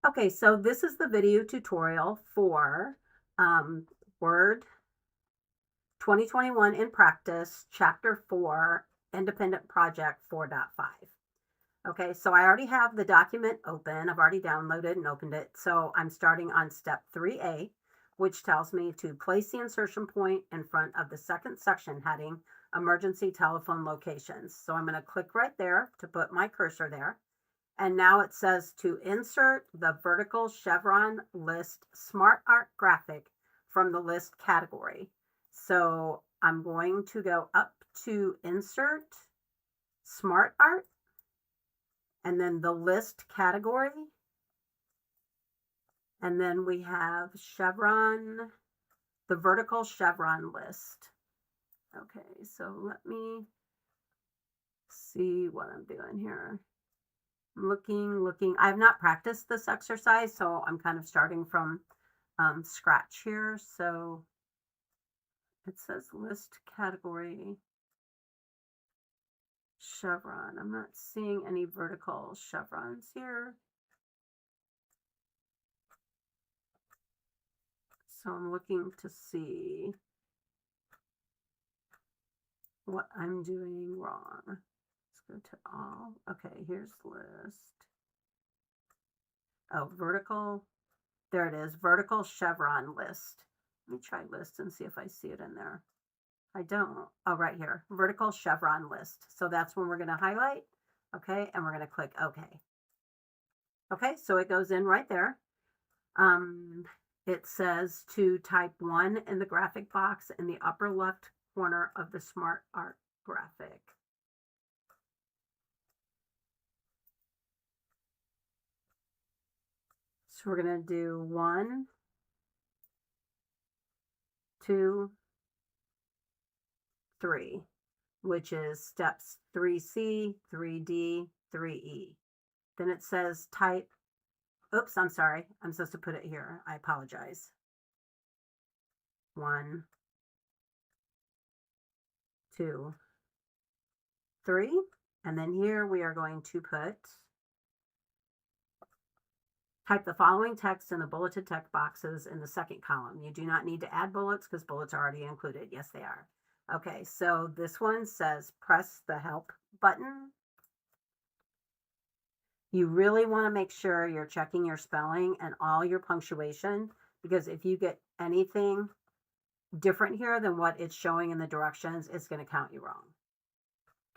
Okay, so this is the video tutorial for Word 2021 in Practice, Chapter 4, Independent Project 4.5. Okay, so I already have the document open. I've already downloaded and opened it. So I'm starting on step 3A, which tells me to place the insertion point in front of the second section heading, Emergency Telephone Locations. So I'm going to click right there to put my cursor there. And now it says to insert the vertical chevron list smart art graphic from the list category. So I'm going to go up to insert smart art and then the list category. And then we have chevron, the vertical chevron list. Okay, so let me see what I'm doing here. Looking. I have not practiced this exercise, so I'm kind of starting from scratch here. So it says list category chevron. I'm not seeing any vertical chevrons here. So I'm looking to see what I'm doing wrong. Let's go to all. Okay, here's list. Oh, vertical. There it is, vertical chevron list. Let me try list and see if I see it in there. I don't. Oh, right here, vertical chevron list. So that's when we're going to highlight. Okay, and we're going to click OK. Okay, so it goes in right there. It says to type 1 in the graphic box in the upper left corner of the Smart Art graphic. So we're going to do 1, 2, 3, which is steps 3C, 3D, 3E. Then it says type, oops, I'm sorry. I'm supposed to put it here. I apologize. 1, 2, 3. And then here we are going to type the following text in the bulleted text boxes in the second column. You do not need to add bullets because bullets are already included. Yes, they are. Okay, so this one says press the help button. You really want to make sure you're checking your spelling and all your punctuation, because if you get anything different here than what it's showing in the directions, it's going to count you wrong.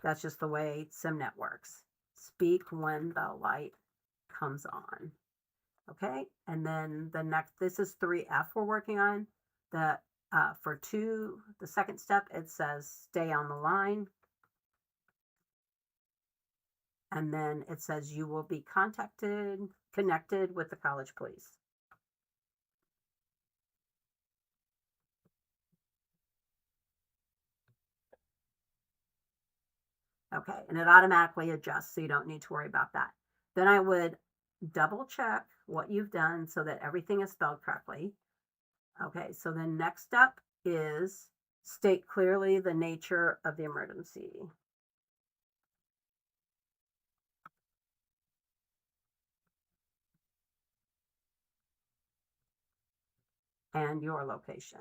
That's just the way SIMnet works. Speak when the light comes on. Okay, and then the next, this is 3F we're working on. The for 2, the second step, it says stay on the line. And then it says you will be connected with the college police. Okay, and it automatically adjusts, so you don't need to worry about that. Then I would double check what you've done so that everything is spelled correctly. Okay, so the next step is state clearly the nature of the emergency. And your location.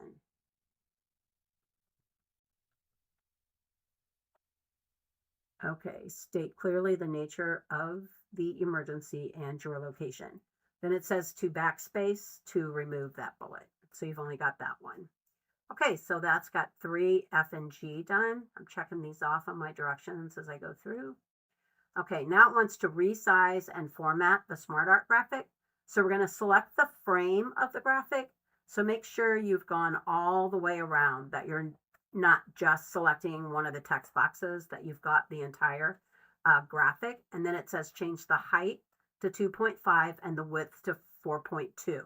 Okay, state clearly the nature of the emergency and your location. Then it says to backspace to remove that bullet. So you've only got that one. Okay, so that's got 3 F and G done. I'm checking these off on my directions as I go through. Okay, now it wants to resize and format the SmartArt graphic. So we're going to select the frame of the graphic. So make sure you've gone all the way around, that you're not just selecting one of the text boxes, that you've got the entire graphic. And then it says change the height to 2.5 and the width to 4.2.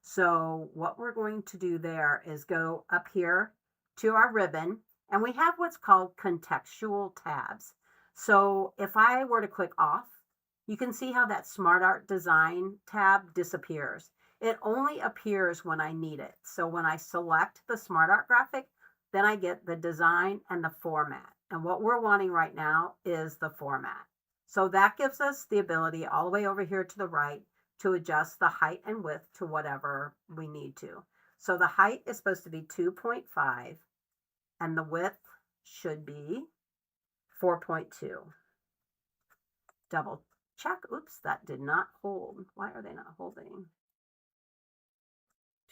So what we're going to do there is go up here to our ribbon, and we have what's called contextual tabs. So if I were to click off, you can see how that Smart Art Design tab disappears. It only appears when I need it. So when I select the Smart Art graphic, then I get the design and the format. And what we're wanting right now is the format. So that gives us the ability all the way over here to the right to adjust the height and width to whatever we need to. So the height is supposed to be 2.5 and the width should be 4.2. Double check. Oops, that did not hold. Why are they not holding?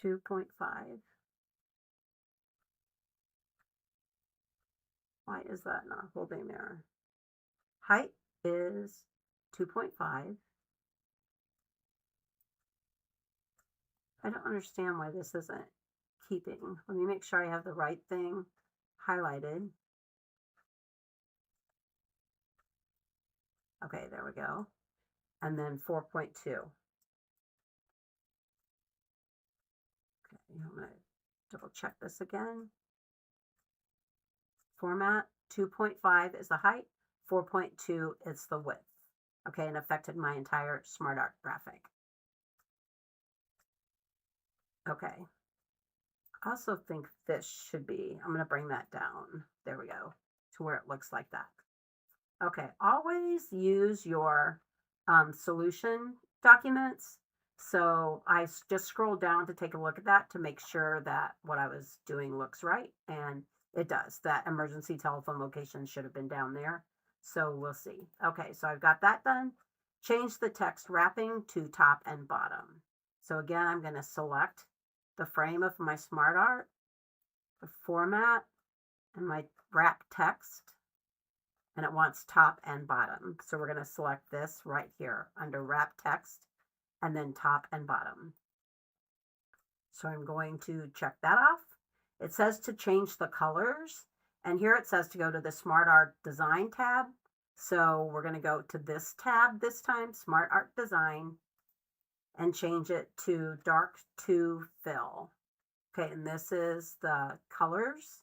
2.5. Why is that not holding there? Height is 2.5. I don't understand why this isn't keeping. Let me make sure I have the right thing highlighted. Okay, there we go. And then 4.2. Okay, I'm going to double check this again. Format, 2.5 is the height, 4.2 is the width. Okay, and affected my entire SmartArt graphic. Okay. I also think this should be, I'm going to bring that down. There we go, to where it looks like that. Okay, always use your solution documents. So I just scrolled down to take a look at that to make sure that what I was doing looks right. And it does. That emergency telephone location should have been down there. So we'll see. Okay, so I've got that done. Change the text wrapping to top and bottom. So again, I'm going to select the frame of my SmartArt, the format, and my wrap text. And it wants top and bottom. So we're going to select this right here under wrap text and then top and bottom. So I'm going to check that off. It says to change the colors. And here it says to go to the SmartArt Design tab. So we're going to go to this tab this time, SmartArt Design, and change it to dark to fill. Okay, and this is the colors.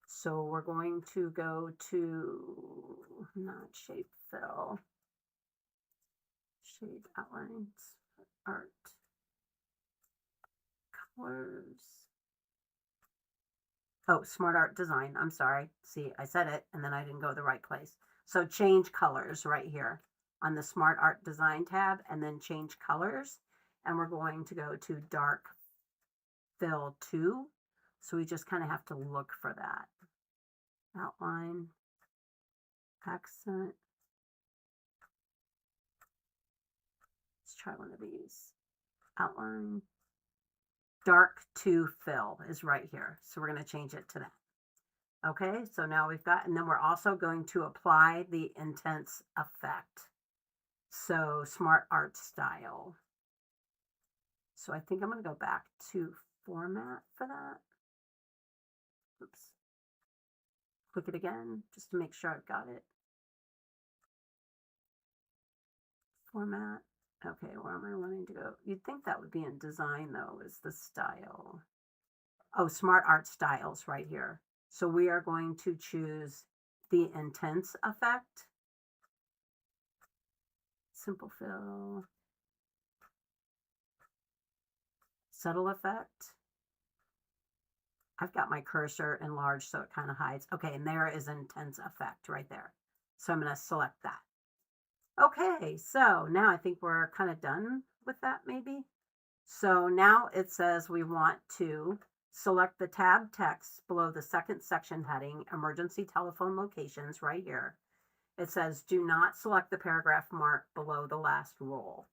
So we're going to go to, not shape fill, shade outlines, art, colors. Oh, SmartArt Design, I'm sorry. See, I said it and then I didn't go to the right place. So change colors right here on the SmartArt Design tab and then change colors. And we're going to go to dark fill 2. So we just kind of have to look for that. Outline, accent. Let's try one of these. Outline, dark to fill is right here. So we're going to change it to that. Okay, so now we've got, and then we're also going to apply the intense effect. So SmartArt style. So I think I'm going to go back to format for that. Oops. Click it again just to make sure I've got it. Format. Okay, where am I wanting to go? You'd think that would be in design though, is the style. Oh, SmartArt styles right here. So we are going to choose the intense effect. Simple fill. Subtle effect. I've got my cursor enlarged so it kind of hides. Okay, and there is intense effect right there. So I'm going to select that. Okay, so now I think we're kind of done with that maybe. So now it says we want to select the tab text below the second section heading, emergency telephone locations right here. It says do not select the paragraph mark below the last row.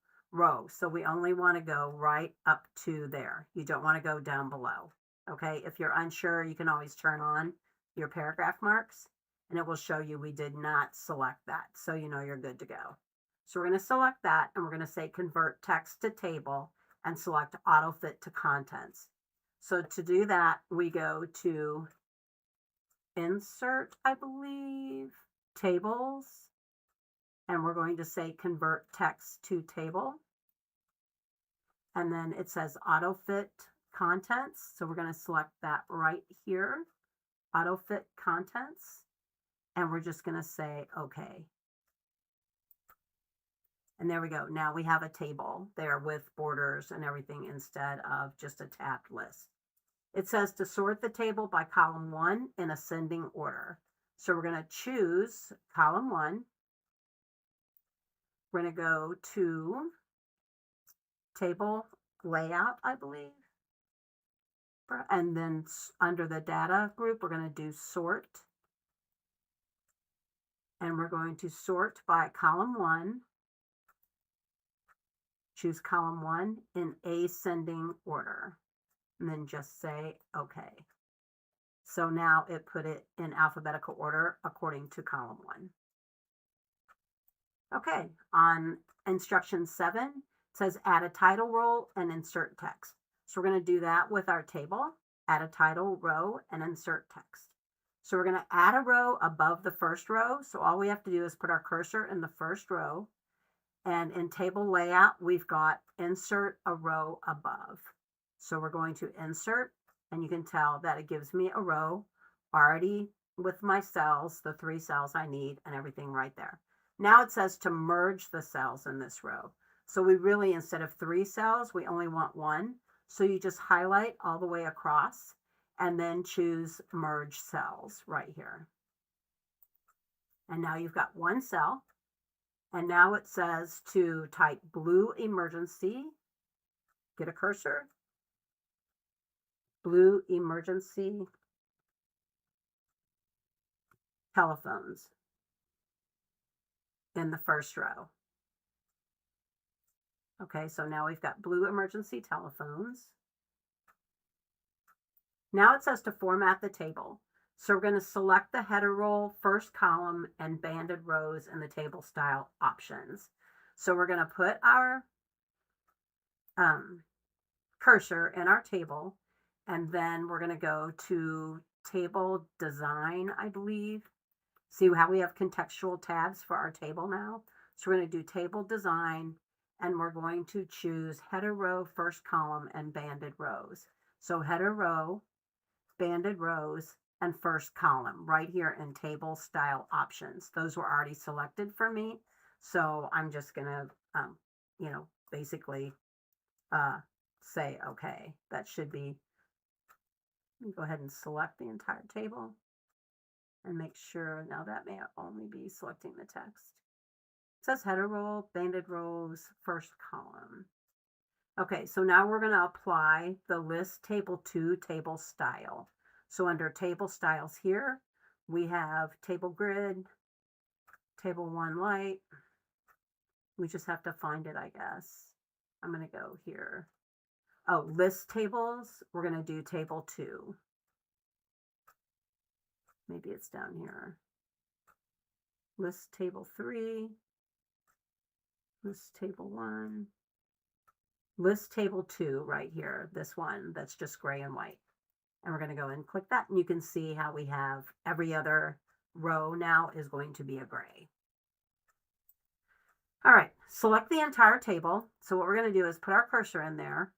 So we only want to go right up to there. You don't want to go down below. Okay, if you're unsure, you can always turn on your paragraph marks and it will show you we did not select that. So you know you're good to go. So we're going to select that and we're going to say convert text to table and select auto fit to contents. So to do that, we go to insert, I believe, tables, and we're going to say convert text to table. And then it says auto fit contents. So we're going to select that right here, auto fit contents, and we're just going to say okay. And there we go. Now we have a table there with borders and everything instead of just a tabbed list. It says to sort the table by column 1 in ascending order. So we're going to choose column 1. We're going to go to table layout, I believe. And then under the data group, we're going to do sort. And we're going to sort by column 1. Choose column 1 in ascending order. And then just say OK. So now it put it in alphabetical order according to column 1. Okay, on instruction 7, it says add a title row and insert text. So we're going to do that with our table, add a title row and insert text. So we're going to add a row above the first row. So all we have to do is put our cursor in the first row. And in table layout, we've got insert a row above. So we're going to insert, and you can tell that it gives me a row already with my cells, the 3 cells I need and everything right there. Now it says to merge the cells in this row. So we really, instead of 3 cells, we only want 1. So you just highlight all the way across and then choose merge cells right here. And now you've got 1 cell. And now it says to type blue emergency, get a cursor, blue emergency telephones in the first row. Okay, so now we've got blue emergency telephones. Now it says to format the table. So we're going to select the header roll, first column, and banded rows in the table style options. So we're going to put our cursor in our table, and then we're going to go to table design, I believe. See how we have contextual tabs for our table now? So we're going to do table design, and we're going to choose header row, first column, and banded rows. So header row, banded rows, and first column right here in table style options. Those were already selected for me. So I'm just going to, basically say, okay, that should be, let me go ahead and select the entire table and make sure, now that may only be selecting the text. It says header row, banded rows, first column. Okay, so now we're going to apply the list table 2 table style. So under table styles here, we have table grid, table 1 light. We just have to find it, I guess. I'm going to go here. Oh, list tables, we're going to do table 2. Maybe it's down here. List table 3, list table 1, list table 2 right here, this one that's just gray and white. And we're going to go and click that, and you can see how we have every other row now is going to be a gray. All right, select the entire table. So what we're going to do is put our cursor in there,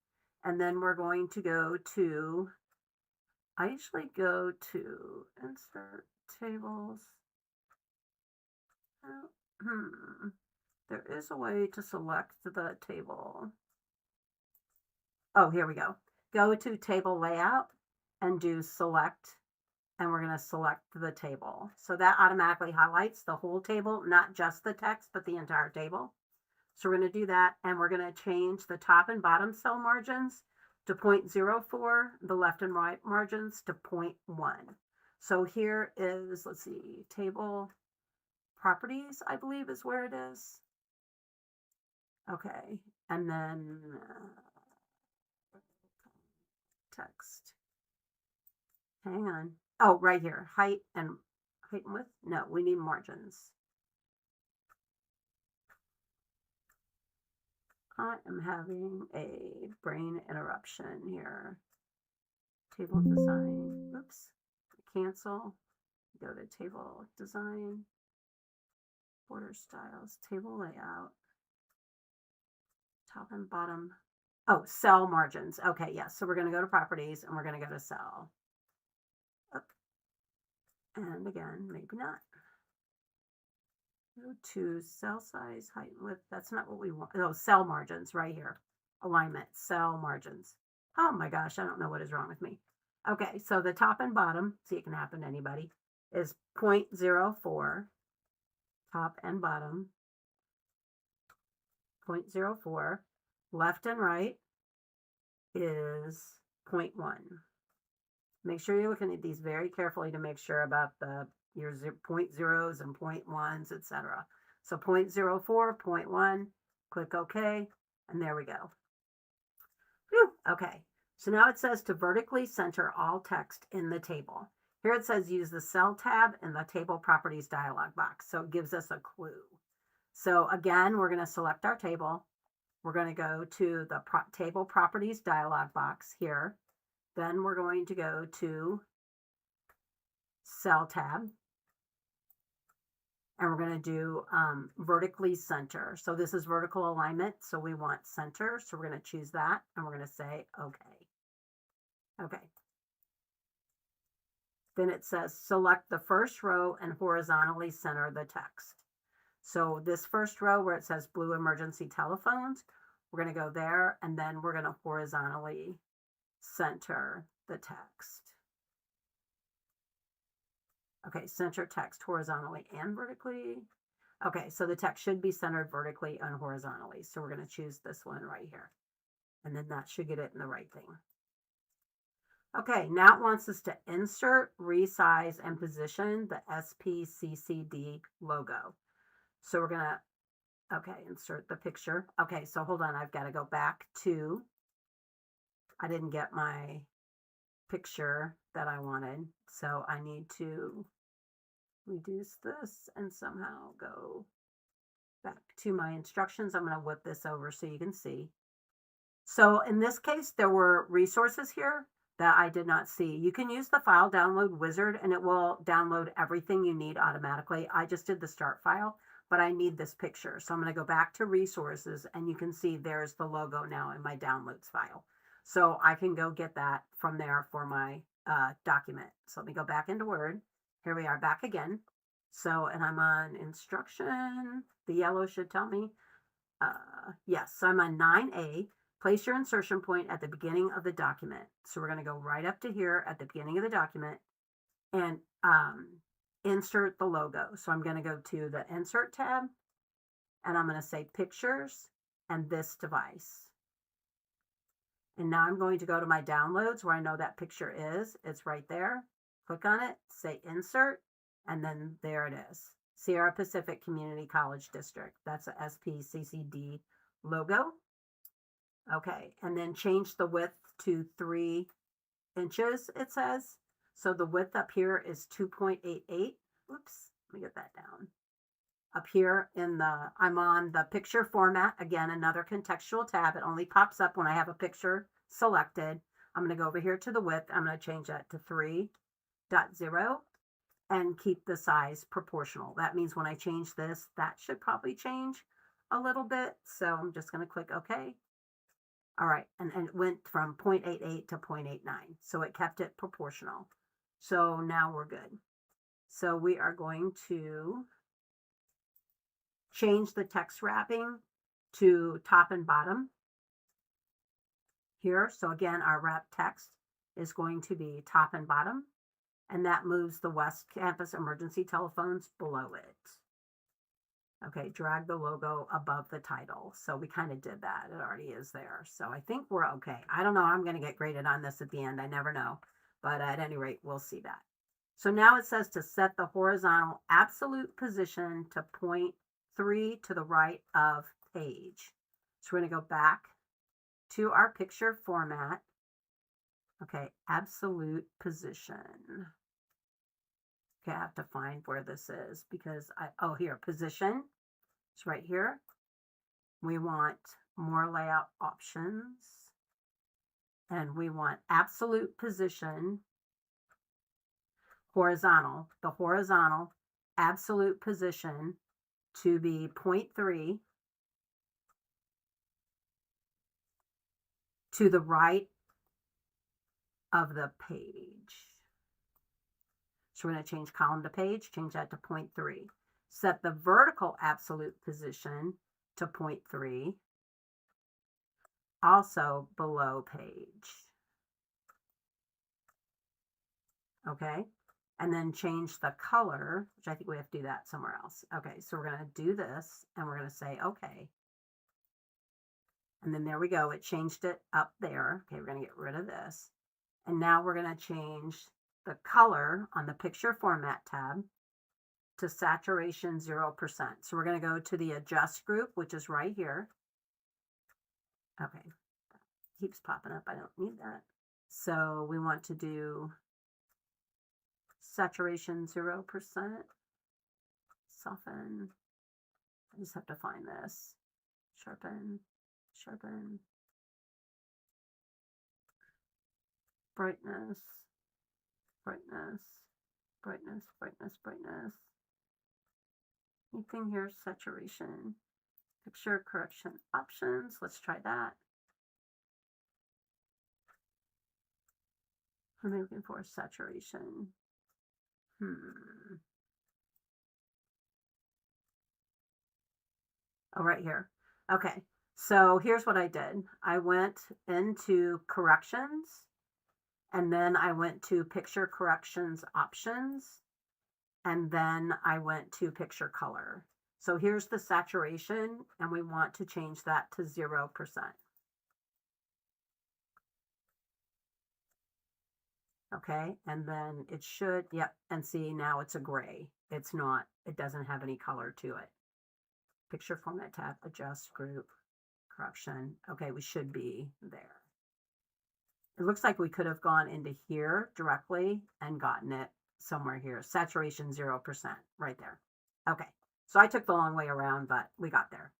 and then we're going to go to, I usually go to insert tables. There is a way to select the table. Oh, here we go. Go to table layout and do select, and we're going to select the table. So that automatically highlights the whole table, not just the text, but the entire table. So we're going to do that, and we're going to change the top and bottom cell margins to 0.04, the left and right margins to 0.1. So here is, let's see, table properties, I believe is where it is. Okay, and then text. Hang on. Oh, right here, height and width. No, we need margins. I am having a brain interruption here. Table design. Oops. Cancel. Go to table design. Border styles. Table layout. Top and bottom. Oh, cell margins. Okay, yes. So we're going to go to properties, and we're going to go to cell. Up. And again, maybe not. Go to cell size, height, and width. That's not what we want. Oh, cell margins right here. Alignment, cell margins. Oh my gosh, I don't know what is wrong with me. Okay, so the top and bottom, see, it can happen to anybody, is 0.04. Top and bottom, 0.04. left and right is 0.1. Make sure you're looking at these very carefully to make sure about your point zeros and point ones, etc. So 0.04, 0.1, click OK, and there we go. Whew, okay, so now it says to vertically center all text in the table. Here it says use the cell tab in the table properties dialog box. So it gives us a clue. So again, we're going to select our table. We're going to go to the table properties dialog box here. Then we're going to go to cell tab. And we're going to do vertically center. So this is vertical alignment. So we want center. So we're going to choose that. And we're going to say OK. OK. Then it says select the first row and horizontally center the text. So this first row where it says blue emergency telephones, we're going to go there. And then we're going to horizontally center the text. Okay, center text horizontally and vertically. Okay, so the text should be centered vertically and horizontally. So we're going to choose this one right here. And then that should get it in the right thing. Okay, now it wants us to insert, resize, and position the SPCCD logo. So we're going to, okay, insert the picture. Okay, so hold on, I've got to go back to, I didn't get my picture that I wanted. So I need to reduce this and somehow go back to my instructions. I'm going to whip this over so you can see. So in this case, there were resources here that I did not see. You can use the file download wizard and it will download everything you need automatically. I just did the start file, but I need this picture. So I'm going to go back to resources and you can see there's the logo now in my downloads file. So I can go get that from there for my document. So let me go back into Word. Here we are back again. So, and I'm on instruction. The yellow should tell me. Yes, so I'm on 9A. Place your insertion point at the beginning of the document. So we're going to go right up to here at the beginning of the document and insert the logo. So I'm going to go to the Insert tab and I'm going to say Pictures and this device. And now I'm going to go to my downloads where I know that picture is. It's right there. Click on it, say Insert, and then there it is. Sierra Pacific Community College District. That's a SPCCD logo. Okay, and then change the width to 3 inches, it says. So the width up here is 2.88. Oops, let me get that down. Up here in the, I'm on the picture format. Again, another contextual tab. It only pops up when I have a picture selected. I'm going to go over here to the width. I'm going to change that to 3.0 and keep the size proportional. That means when I change this, that should probably change a little bit. So I'm just going to click OK. All right, and it went from 0.88 to 0.89. So it kept it proportional. So now we're good. So we are going to change the text wrapping to top and bottom here. So again, our wrap text is going to be top and bottom, and that moves the West Campus emergency telephones below it. Okay, drag the logo above the title. So we kind of did that. It already is there. So I think we're okay. I don't know. I'm going to get graded on this at the end. I never know. But at any rate, we'll see that. So now it says to set the horizontal absolute position to 0.3 to the right of page. So we're going to go back to our picture format. Okay, absolute position. Okay, I have to find where this is because oh, here, position. It's right here. We want more layout options. And we want absolute position, horizontal, the horizontal absolute position to be 0.3 to the right of the page. So we're going to change column to page, change that to 0.3. Set the vertical absolute position to 0.3, also below page. Okay, and then change the color, which I think we have to do that somewhere else. Okay, so we're going to do this, and we're going to say, okay. And then there we go. It changed it up there. Okay, we're going to get rid of this. And now we're going to change the color on the picture format tab to saturation 0%. So we're going to go to the adjust group, which is right here. Okay, that keeps popping up. I don't need that. So we want to do saturation 0%, soften. I just have to find this. Sharpen, sharpen. Brightness, brightness, brightness, brightness, brightness. Anything here? Saturation. Picture correction options. Let's try that. What am I looking for? Saturation. Oh, right here. Okay. So here's what I did. I went into corrections, and then I went to picture corrections options, and then I went to picture color. So here's the saturation, and we want to change that to 0%. Okay, and then it should, yep, and see, now it's a gray. It's not, it doesn't have any color to it. Picture format tab, adjust group, correction. Okay, we should be there. It looks like we could have gone into here directly and gotten it somewhere here. Saturation 0%, right there. Okay, so I took the long way around, but we got there.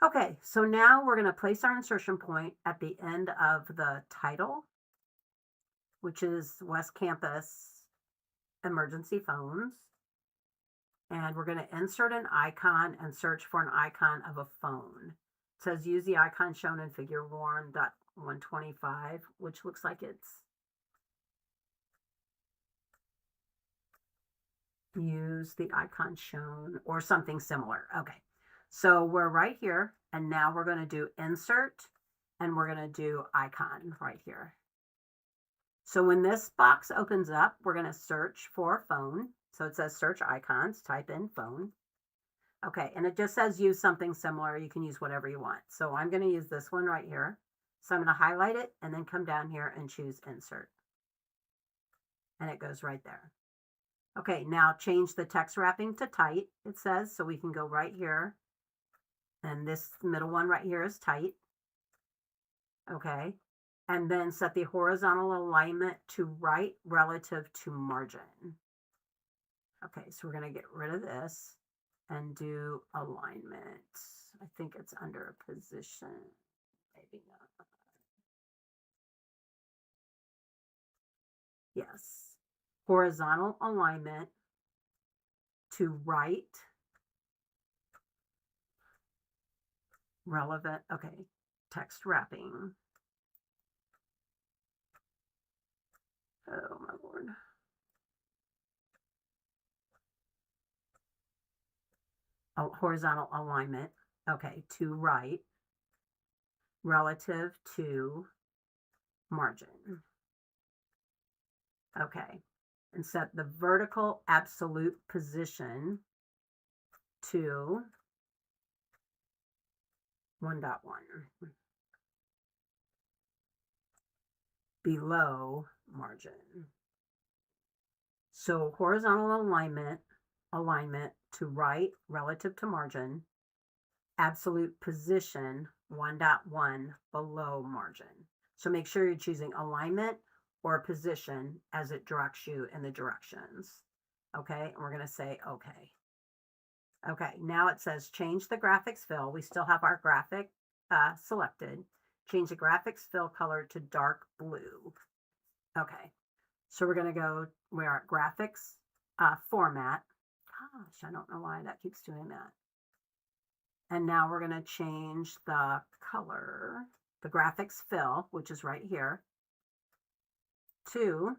Okay, so now we're going to place our insertion point at the end of the title, which is West Campus Emergency Phones. And we're going to insert an icon and search for an icon of a phone. It says use the icon shown in figure 1.125, which looks like it's use the icon shown or something similar. Okay, so we're right here, and now we're going to do insert, and we're going to do icon right here. So when this box opens up, we're going to search for phone. So it says search icons, type in phone. Okay, and it just says use something similar. You can use whatever you want. So I'm going to use this one right here. So I'm going to highlight it and then come down here and choose insert. And it goes right there. Okay, now change the text wrapping to tight, it says, so we can go right here. And this middle one right here is tight. Okay, and then set the horizontal alignment to right relative to margin. Okay, so we're going to get rid of this and do alignment. I think it's under position. Maybe not. Yes. Horizontal alignment to right relevant. Okay. Text wrapping. Oh, my Lord. Oh, horizontal alignment. Okay. To right relative to margin. Okay. And set the vertical absolute position to 1.1 below margin. So horizontal alignment to right relative to margin, absolute position 1.1 below margin. So make sure you're choosing alignment or position as it directs you in the directions. Okay, and we're going to say okay. Okay, now it says change the graphics fill. We still have our graphic selected. Change the graphics fill color to dark blue. Okay, so we're going to go, we're at graphics format. Gosh, I don't know why that keeps doing that. And now we're going to change the color, the graphics fill, which is right here, to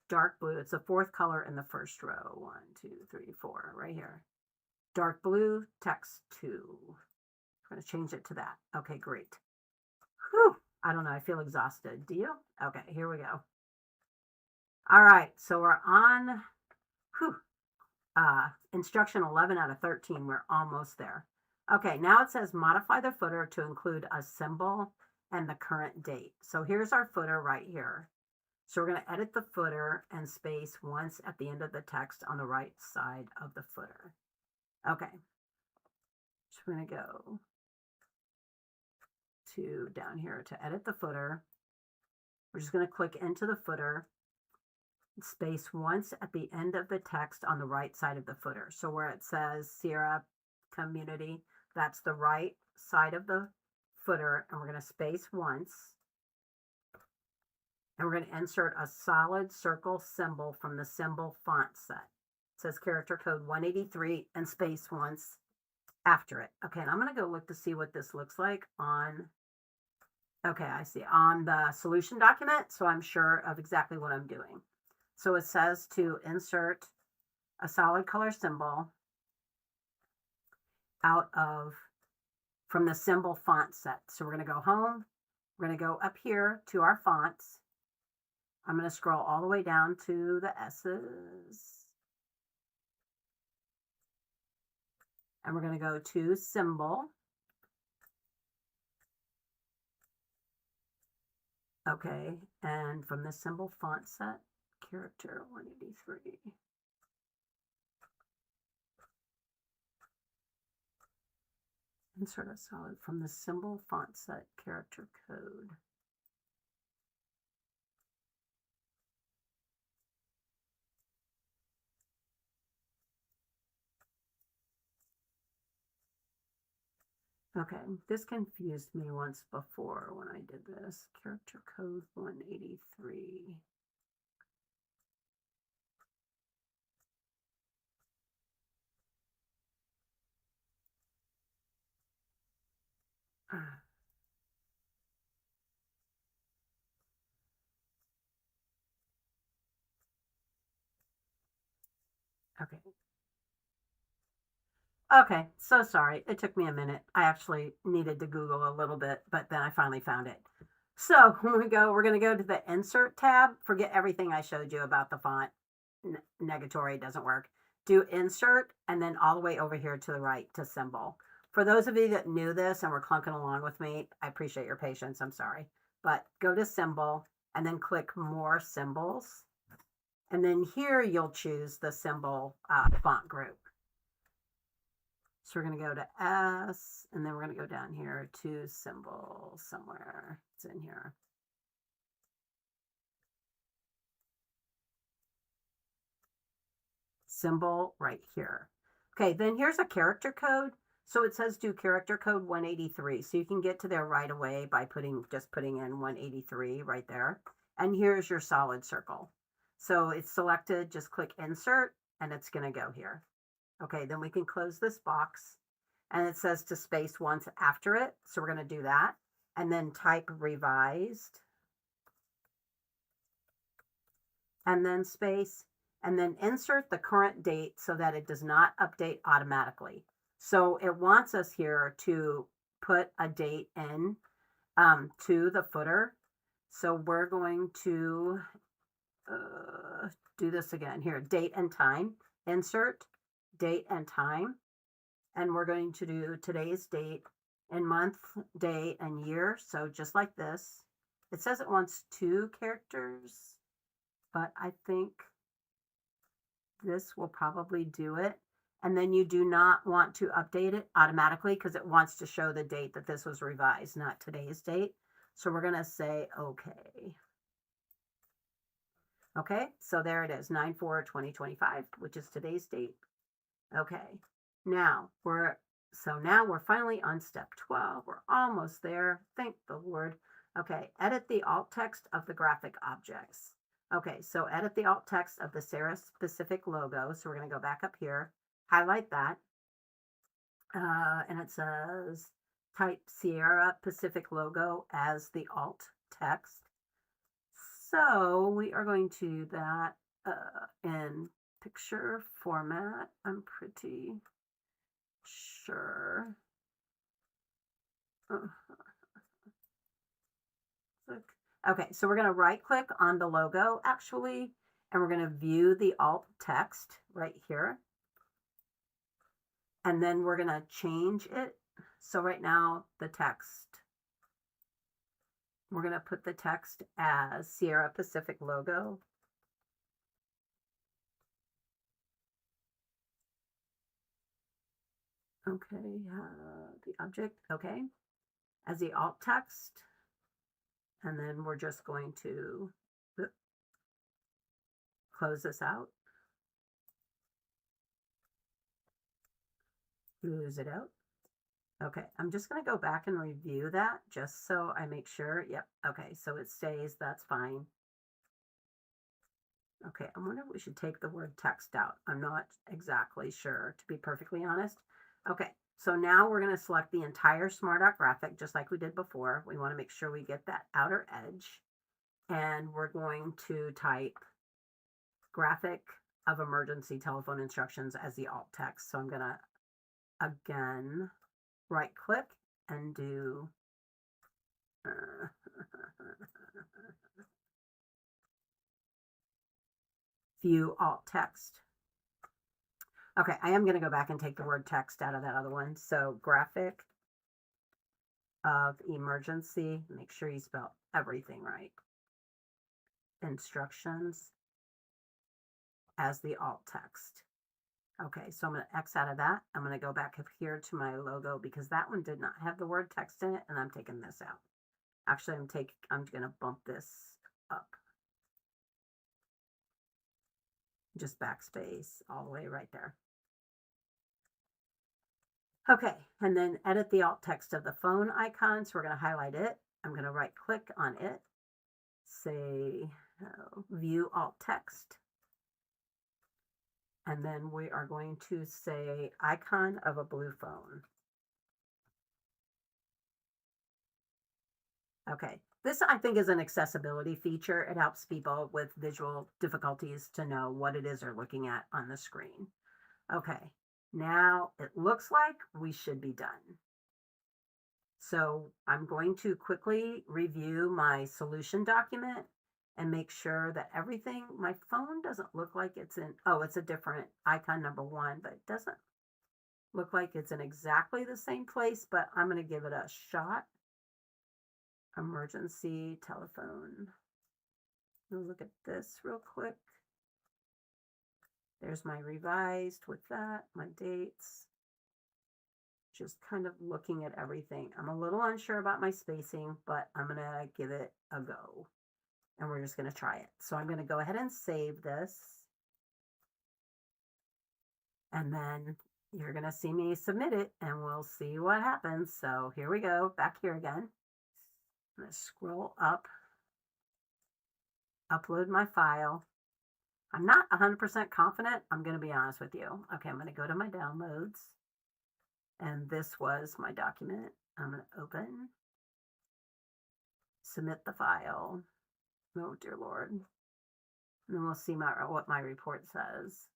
dark blue. It's the fourth color in the first row. 1, 2, 3, 4, right here. Dark blue, text 2. I'm going to change it to that. Okay, great. Whew. I don't know. I feel exhausted. Do you? Okay, here we go. All right, so we're on. Whew. instruction 11 out of 13. We're almost there. Okay, now it says modify the footer to include a symbol and the current date. So here's our footer right here. So we're going to edit the footer and space once at the end of the text on the right side of the footer. Okay. So we're going to go to down here to edit the footer. We're just going to click into the footer, space once at the end of the text on the right side of the footer. So where it says Sierra Community, that's the right side of the footer, and we're going to space once. And we're going to insert a solid circle symbol from the symbol font set. It says character code 183 and space once after it. Okay, and I'm going to go look to see what this looks like on, okay, I see, on the solution document, so I'm sure of exactly what I'm doing. So it says to insert a solid color symbol out of, from the symbol font set. So we're going to go home. We're going to go up here to our fonts. I'm going to scroll all the way down to the S's. And we're going to go to symbol. Okay, and from the symbol font set, character 183. Insert a solid from the symbol font set character code. Okay, this confused me once before when I did this. Character code 183. Okay. Okay, so sorry. It took me a minute. I actually needed to Google a little bit, but then I finally found it. So when we're going to go to the Insert tab. Forget everything I showed you about the font. Negatory doesn't work. Do Insert, and then all the way over here to the right to Symbol. For those of you that knew this and were clunking along with me, I appreciate your patience. I'm sorry. But go to Symbol, and then click More Symbols. And then here you'll choose the symbol font group. So we're going to go to S, and then we're going to go down here to symbol somewhere. It's in here. Symbol right here. Okay, then here's a character code. So it says do character code 183. So you can get to there right away by just putting in 183 right there. And here's your solid circle. So it's selected, just click insert, and it's going to go here. Okay, then we can close this box, and it says to space once after it. So we're going to do that, and then type revised, and then space, and then insert the current date so that it does not update automatically. So it wants us here to put a date in to the footer. So we're going to do this again here, date and time, insert, date and time, and we're going to do today's date and month, day, and year. So just like this. It says it wants 2 characters, but I think this will probably do it. And then you do not want to update it automatically because it wants to show the date that this was revised, not today's date. So we're going to say okay. Okay, so there it is, 9/4/2025, which is today's date. Okay, now we're finally on step 12. We're almost there. Thank the Lord. Okay, edit the alt text of the graphic objects. Okay, so edit the alt text of the Sarah specific logo. So we're going to go back up here, highlight that, and it says type Sierra Pacific logo as the alt text. So we are going to do that in picture format. I'm pretty sure. Okay, so we're going to right click on the logo actually, and we're going to view the alt text right here. And then we're going to change it. So right now, the text, we're going to put the text as Sierra Pacific logo. Okay, the object, okay, as the alt text. And then we're just going to close this out. Close it out. Okay, I'm just going to go back and review that just so I make sure. Yep, okay, so it stays, that's fine. Okay, I wonder if we should take the word text out. I'm not exactly sure, to be perfectly honest. Okay, so now we're going to select the entire Smart Art graphic just like we did before. We want to make sure we get that outer edge. And we're going to type graphic of emergency telephone instructions as the alt text. So I'm going to, again, right click and do view alt text. Okay, I am going to go back and take the word text out of that other one. So graphic of emergency, make sure you spell everything right. Instructions as the alt text. Okay, so I'm going to X out of that. I'm going to go back up here to my logo because that one did not have the word text in it, and I'm taking this out. Actually, I'm going to bump this up. Just backspace all the way right there. Okay, and then edit the alt text of the phone icon. So we're going to highlight it. I'm going to right click on it, say view alt text. And then we are going to say icon of a blue phone. Okay, this I think is an accessibility feature. It helps people with visual difficulties to know what it is they're looking at on the screen. Okay, now it looks like we should be done. So I'm going to quickly review my solution document and make sure that everything, my phone doesn't look like it's in, oh, it's a different icon number 1, but it doesn't look like it's in exactly the same place, but I'm going to give it a shot. Emergency telephone. We'll look at this real quick. There's my revised with that, my dates. Just kind of looking at everything. I'm a little unsure about my spacing, but I'm going to give it a go. And we're just going to try it. So I'm going to go ahead and save this. And then you're going to see me submit it, and we'll see what happens. So here we go, back here again. I'm going to scroll up, upload my file. I'm not 100% confident, I'm going to be honest with you. Okay, I'm going to go to my downloads. And this was my document. I'm going to open, submit the file. Oh, dear Lord. And then we'll see what my report says.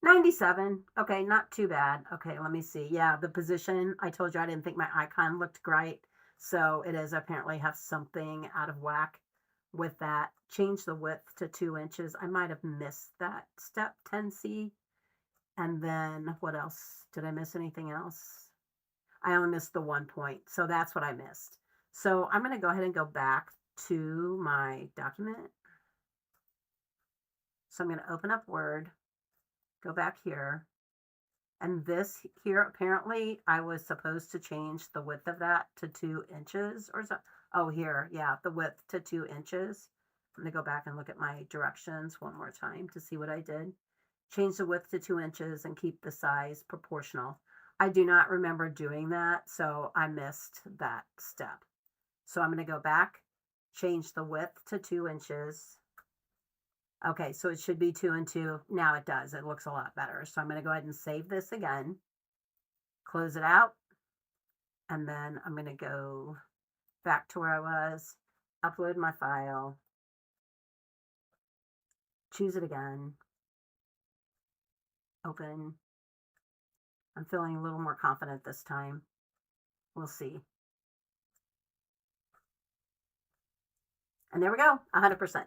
97. Okay, not too bad. Okay, let me see. Yeah, the position, I told you I didn't think my icon looked great. So it is apparently have something out of whack with that. Change the width to 2 inches. I might have missed that step 10C. And then what else? Did I miss anything else? I only missed the 1 point. So that's what I missed. So I'm going to go ahead and go back to my document. So I'm going to open up Word, go back here. And this here, apparently I was supposed to change the width of that to 2 inches or so. Oh, here, yeah, the width to 2 inches. I'm going to go back and look at my directions one more time to see what I did. Change the width to 2 inches and keep the size proportional. I do not remember doing that, so I missed that step. So I'm going to go back, change the width to 2 inches. Okay, so it should be 2 and 2. Now it does. It looks a lot better. So I'm going to go ahead and save this again, close it out, and then I'm going to go back to where I was, upload my file, choose it again, open. I'm feeling a little more confident this time. We'll see. And there we go, 100%.